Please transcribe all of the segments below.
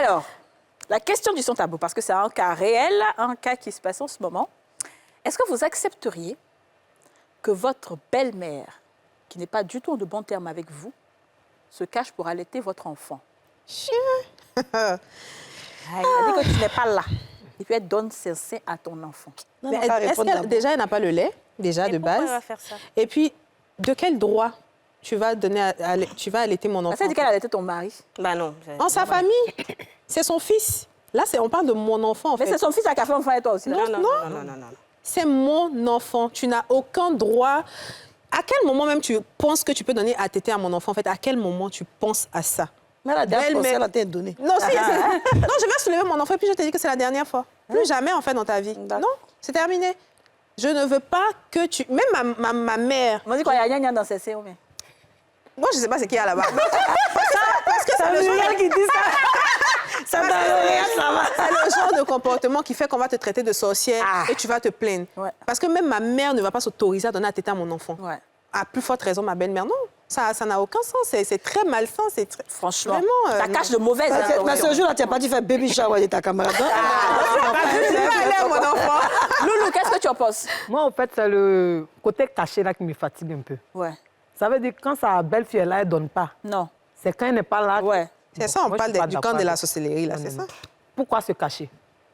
Alors, la question du son tabou, parce que c'est un cas réel, un cas qui se passe en ce moment. Est-ce que vous accepteriez que votre belle-mère, qui n'est pas du tout en de bons termes avec vous, se cache pour allaiter votre enfant? Elle a dit que tu n'es pas là. Et puis elle donne ses seins à ton enfant. Mais est-ce qu'elle, déjà, elle n'a pas le lait, déjà, de base? Pourquoi elle va faire ça? Et puis, de quel droit tu vas allaiter mon enfant? Elle dit qu'elle a allaité ton mari. Bah non. En sa famille. C'est son fils. Là, on parle de mon enfant, en fait. Mais c'est son fils qui a fait enfant et toi aussi. Là. Non. C'est mon enfant. Tu n'as aucun droit. À quel moment même tu penses que tu peux donner à téter à mon enfant? En fait, à quel moment tu penses à ça? Mais la dernière fois, elle a été donnée. Non, non, je vais soulever mon enfant et puis je te dis que c'est la dernière fois. Plus jamais, en fait, dans ta vie. Non, c'est terminé. Je ne veux pas que tu... Même ma mère... On dit qu'il y a rien dans ses seins. Mais... Moi, je ne sais pas ce qu'il y a là-bas. Parce que c'est le genre qui dit ça. Ça va. C'est le genre de comportement qui fait qu'on va te traiter de sorcière et tu vas te plaindre. Ouais. Parce que même ma mère ne va pas s'autoriser à donner à téter à mon enfant. Ouais. À plus forte raison, ma belle-mère. Non, ça n'a aucun sens. C'est très malsain. Franchement, ça cache de mauvaises intentions. Mais ce jour-là, tu n'as pas dit faire baby shower de ta camarade. Mon enfant. Loulou, qu'est-ce que tu en penses? Moi, en fait, c'est le côté caché là qui me fatigue un peu. Ouais. Ça veut dire que quand sa belle-fille est là, elle ne donne pas. Non. C'est quand elle n'est pas là. Ouais. C'est ça, on parle du camp de la sorcellerie, là, c'est ça? Pourquoi se cacher?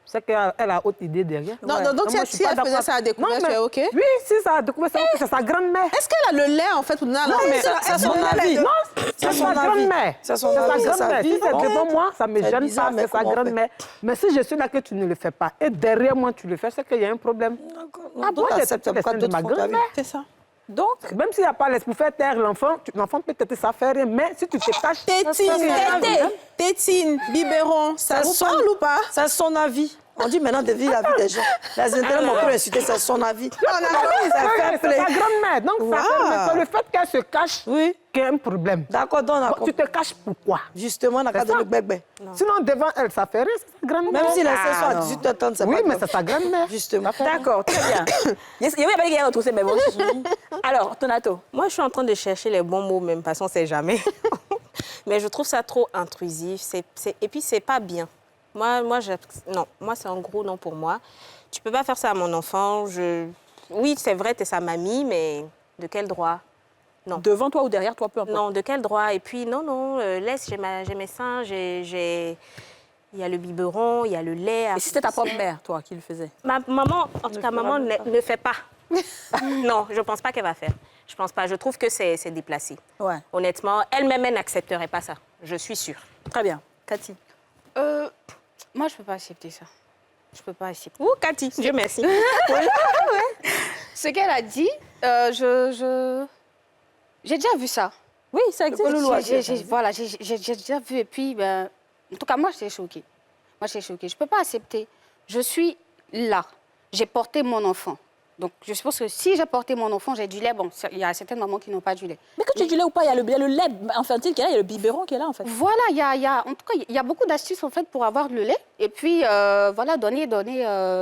C'est qu'elle a autre idée derrière. Non, donc si elle faisait ça à découvert, tu es OK? Oui, si ça a découvert, c'est sa grand-mère. Est-ce qu'elle a le lait, en fait, ou non? Non, mais c'est son avis. Non, c'est sa grand-mère. C'est son avis, c'est sa vie. Si c'est devant moi, ça ne me gêne pas, c'est sa grand-mère. Mais si je suis là que tu ne le fais pas, et derrière moi, tu le fais, c'est qu'il y a un problème. Ah bon, j'accepte pas d'autres font ta vie. C'est ça. Donc, même s'il n'y a pas l'esprit pour faire taire l'enfant peut peut-être ça fait rien, mais si tu te caches... Tétine, biberon, ça vous parle ou pas? C'est son avis. On dit maintenant de vivre la vie des gens. Les intérêts m'ont pu insulter, c'est son avis. C'est sa grand-mère. Donc, c'est le fait qu'elle se cache qu'il y a un problème. D'accord, donc tu te caches pourquoi? Justement, on a qu'à donner le bébé. Sinon, devant elle, ça fait rien, c'est sa grand-mère. Même si la session à 18h30, c'est pas oui, mais c'est sa grand-mère. Justement. D'accord, très bien. Il y avait pas qu'il y a retroussé, mais bon. Alors, Tonato. Moi, je suis en train de chercher les bons mots, même parce qu'on ne sait jamais. Mais je trouve ça trop intrusif. Et puis, c'est pas bien. Moi, c'est un gros non pour moi. Tu peux pas faire ça à mon enfant. Oui, c'est vrai, tu es sa mamie, mais de quel droit? Non. Devant toi ou derrière toi, peu importe. Non, de quel droit? Et puis, non, laisse, j'ai mes seins, il y a le biberon, il y a le lait. Et si c'était ta propre mère, toi, qui le faisait? Maman, en tout cas, maman ne fait pas. Non, je pense pas qu'elle va faire. Je pense pas. Je trouve que c'est déplacé. Ouais. Honnêtement, elle-même, elle n'accepterait pas ça. Je suis sûre. Très bien. Cathy? Moi, je peux pas accepter ça. Je peux pas accepter. Ouh, Cathy, Dieu merci. Ce qu'elle a dit, j'ai déjà vu ça. Oui, ça existe. Voilà, j'ai déjà vu. Et puis, en tout cas, moi, j'étais choquée. Je peux pas accepter. Je suis là. J'ai porté mon enfant. Donc, je suppose que si j'ai porté mon enfant, j'ai du lait. Bon, il y a certaines mamans qui n'ont pas du lait. Mais que tu aies du lait ou pas, il y a le lait infantile qui est là, il y a le biberon qui est là, en fait. Voilà, en tout cas, il y a beaucoup d'astuces, en fait, pour avoir le lait. Et puis, voilà, donner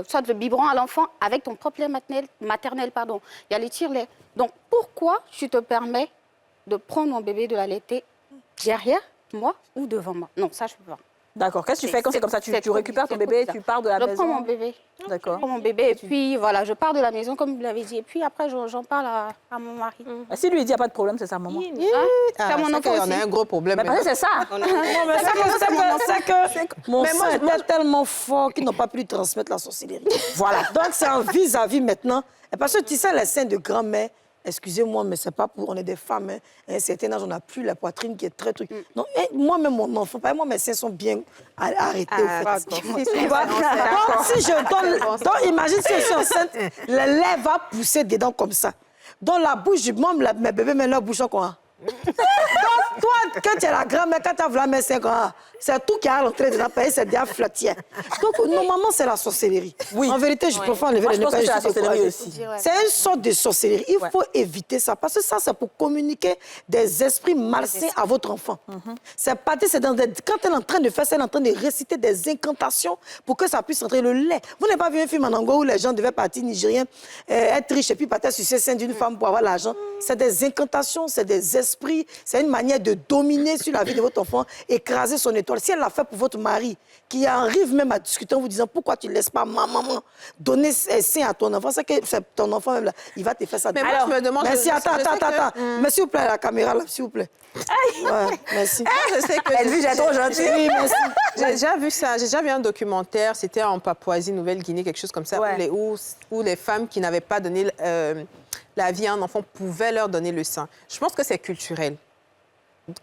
soit le biberon à l'enfant avec ton propre lait maternel, pardon. Il y a les tire-lait. Donc, pourquoi tu te permets de prendre mon bébé, de l'allaiter derrière moi ou devant moi? Non, ça, je peux pas. D'accord. Qu'est-ce que tu fais quand c'est comme ça? Tu récupères ton bébé, tu pars de la maison? Je prends mon bébé. D'accord. Je prends mon bébé et puis voilà, je pars de la maison comme vous l'avez dit. Et puis après, j'en parle à mon mari. Si lui, il dit qu'il n'y a pas de problème, c'est sa maman. C'est mon enfant aussi. On a un gros problème. Mais c'est ça. Mon sang était tellement fort qu'ils n'ont pas pu lui transmettre la sorcellerie. Voilà. Donc, c'est un vis-à-vis maintenant. Et parce que tu sais, les seins de grand-mère, excusez-moi, mais c'est pas pour... On est des femmes, hein. À un certain âge, on n'a plus la poitrine qui est très truc. Non, moi-même, mon enfant, moi, mes seins sont bien arrêtés, au fait. Donc, si je donne... Donc, imagine si je suis enceinte, le lait va pousser dedans comme ça. Dans la bouche du môme, mes bébés mettent leur bouche en quoi? Donc, toi, quand tu es la grand-mère, quand tu as voulu mettre 5 ans, c'est tout qui a rentré dedans, c'est déjà flottière. Donc, normalement, c'est la sorcellerie. Oui. En vérité, je préfère enlever les nez. C'est la sorcellerie aussi. C'est une sorte de sorcellerie. Il faut éviter ça, parce que ça, c'est pour communiquer des esprits malsains à votre enfant. C'est parti, c'est quand elle est en train de faire ça, elle est en train de réciter des incantations pour que ça puisse rentrer le lait. Vous n'avez pas vu un film en Angola où les gens devaient partir nigériens, être riches et puis partir sur ces seins d'une femme pour avoir l'argent? C'est des incantations, c'est des esprits, c'est une manière de dominer sur la vie de votre enfant, écraser son étoile. Si elle l'a fait pour votre mari, qui arrive même à discuter en vous disant pourquoi tu ne laisses pas maman donner ses seins à ton enfant, c'est que ton enfant même là, il va te faire ça. Mais moi, je me demande... Merci, attends. Mais s'il vous plaît, la caméra là, s'il vous plaît. Ouais, merci. Je sais que... Elle vit, j'ai trop gentil. Oui, merci. J'ai déjà vu ça. J'ai déjà vu un documentaire. C'était en Papouasie-Nouvelle-Guinée, quelque chose comme ça, où les femmes qui n'avaient pas donné la vie à un enfant pouvaient leur donner le sein. Je pense que c'est culturel.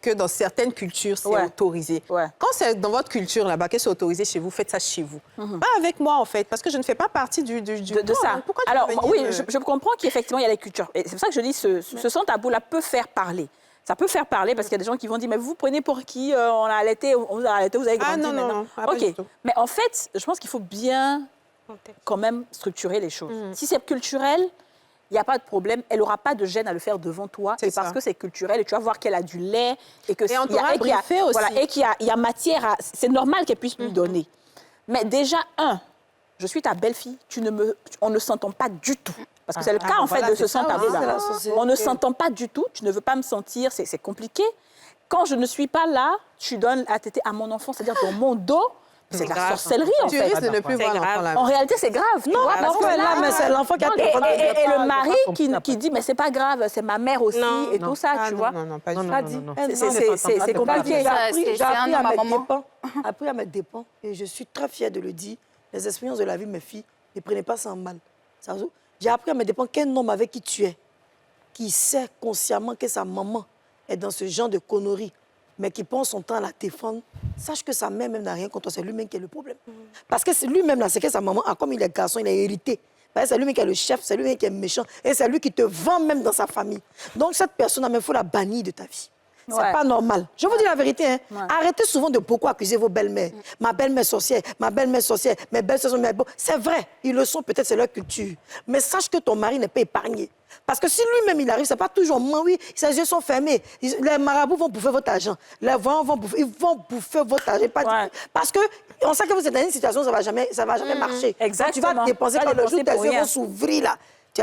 Que dans certaines cultures, c'est autorisé. Quand c'est dans votre culture là-bas, que c'est autorisé chez vous, faites ça chez vous. Pas avec moi, en fait, parce que je ne fais pas partie de ça. Pourquoi alors, oui, je comprends qu'effectivement, il y a les cultures. Et c'est pour ça que je dis, ce sans tabou-là peut faire parler. Ça peut faire parler parce qu'il y a des gens qui vont dire, mais vous prenez pour qui on a allaité, on vous a allaité, vous avez grandi maintenant. OK. Mais en fait, je pense qu'il faut bien quand même structurer les choses. Si c'est culturel, il n'y a pas de problème. Elle n'aura pas de gêne à le faire devant toi. C'est parce que c'est culturel et tu vas voir qu'elle a du lait et que on t'aura briefé aussi. Voilà, et qu'il y a matière à... C'est normal qu'elle puisse lui donner. Mais déjà, je suis ta belle-fille, on ne s'entend pas du tout. Parce que c'est le cas, en fait, de ce sans-tabou-là. On ne s'entend pas du tout, tu ne veux pas me sentir, c'est compliqué. Quand je ne suis pas là, tu donnes à téter à mon enfant, c'est-à-dire dans mon dos, c'est de la sorcellerie, en fait. Tu risques de ne plus voir l'enfant là. En réalité, c'est grave. Non, parce que là, mais c'est l'enfant qui a... Et le mari qui dit, mais c'est pas grave, c'est ma mère aussi, et tout ça, tu vois. Non, pas du tout. C'est compliqué. J'ai appris à mes dépens, et je suis très fière de le dire. Les expériences de la vie de mes filles, ne prenez pas ça en mal. J'ai appris à mes dépens qu'un homme avec qui tu es, qui sait consciemment que sa maman est dans ce genre de conneries, mais qui prend son temps à la défendre, sache que sa mère même n'a rien contre toi, c'est lui-même qui est le problème. Parce que c'est lui-même, là, c'est que sa maman, comme il est garçon, il a hérité. C'est lui-même qui est le chef, c'est lui-même qui est méchant, et c'est lui qui te vend même dans sa famille. Donc cette personne-là, il faut la bannir de ta vie. C'est pas normal. Je vous dis la vérité. Hein. Arrêtez souvent de beaucoup accuser vos belles-mères. Ma belle-mère sorcière, mes belles-sœurs sont mes beaux. C'est vrai, ils le sont, peut-être c'est leur culture. Mais sache que ton mari n'est pas épargné. Parce que si lui-même il arrive, c'est pas toujours moi, oui, ses yeux sont fermés. Les marabouts vont bouffer votre argent. Les voyants vont bouffer votre argent. Parce que on sait que vous êtes dans une situation où ça va jamais marcher. Exactement. Quand tu vas dépenser, quand le jour tes yeux vont s'ouvrir là, tu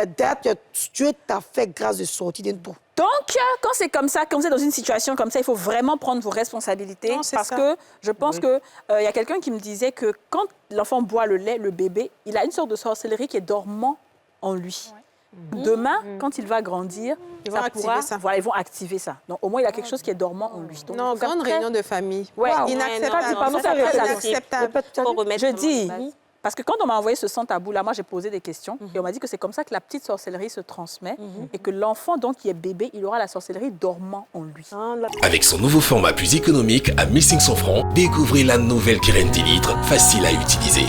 t'as fait grâce de sortir d'un trou. Donc, quand c'est comme ça, quand vous êtes dans une situation comme ça, il faut vraiment prendre vos responsabilités. Parce que je pense qu'il y a quelqu'un qui me disait que quand l'enfant boit le lait, le bébé, il a une sorte de sorcellerie qui est dormant en lui. Demain, quand il va grandir, ils vont activer ça. Donc, au moins, il y a quelque chose qui est dormant en lui. Donc, non, grande réunion de famille. Inacceptable. Je dis... Parce que quand on m'a envoyé ce sans-tabou-là, moi, j'ai posé des questions et on m'a dit que c'est comme ça que la petite sorcellerie se transmet et que l'enfant, donc, qui est bébé, il aura la sorcellerie dormant en lui. Avec son nouveau format plus économique à 1500 francs, découvrez la nouvelle Kirène 10 litres, facile à utiliser.